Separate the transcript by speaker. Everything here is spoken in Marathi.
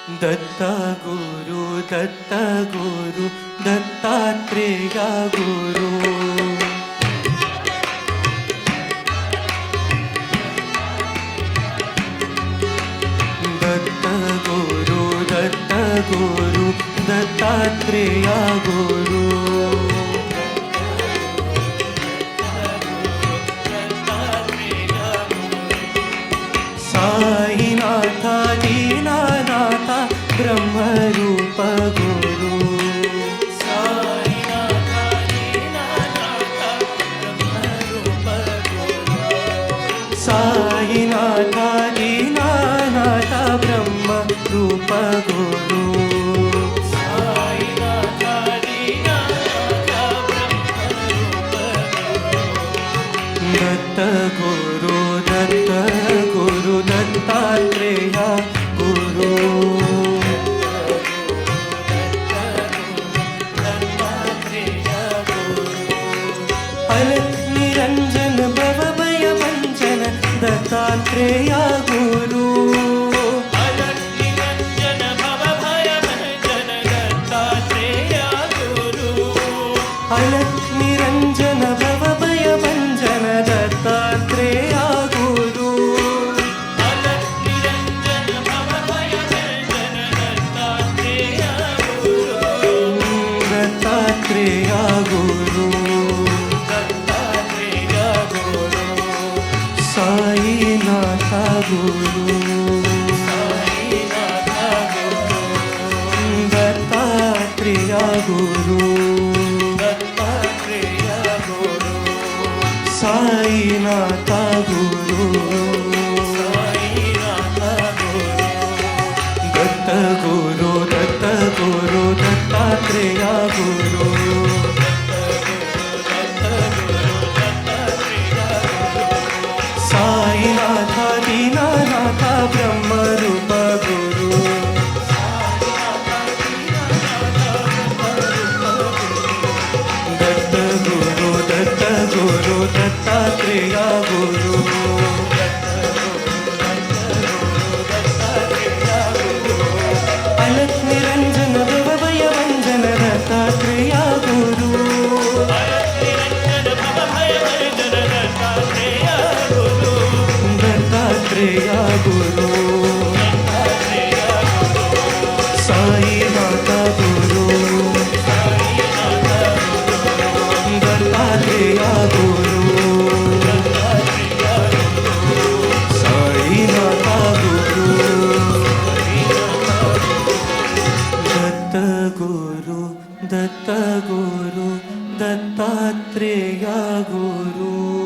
Speaker 1: दत्त गुरु दत्तात्रेय गुरु दत्त गुरु दत्तात्रेय गुरु साईनाथ दीनानाथ ब्रह्मरूप गुरु साईनाथ दीनानाथ ब्रह्मरूप गुरु साईनाथ दीनानाथ ब्रह्मरूप गुरु साईनाथ दीनानाथ ब्रह्मरूप गुरु दत्त गुरु दत्तात्रेय गुरु अलख निरंजन भव भय भंजन दत्तात्रेय गुरु अलख निरंजन भव भय भंजन दत्तात्रेय गुरु अलख निरंजन भव भय भंजन दत्तात्रेय गुरु दत्तात्रेय गुरु साईनाथ गुरु दत्तात्रेय गुरु साईनाथ गुरु दत्त गुरु दत्तात्रेय गुरु साईनाथ दीनानाथ ब्रह्मरूप गुरु दत्त गुरु दत्तात्रेय गुरु अलख निरंजन भव भय भंजन दत्तात्रेय गुरु दत्तात्रेय गुरु साईनाथ गुरु दत्तात्रेय गुरु साईनाथ गुरु दत्त गुरु दत्तात्रेय गुरु।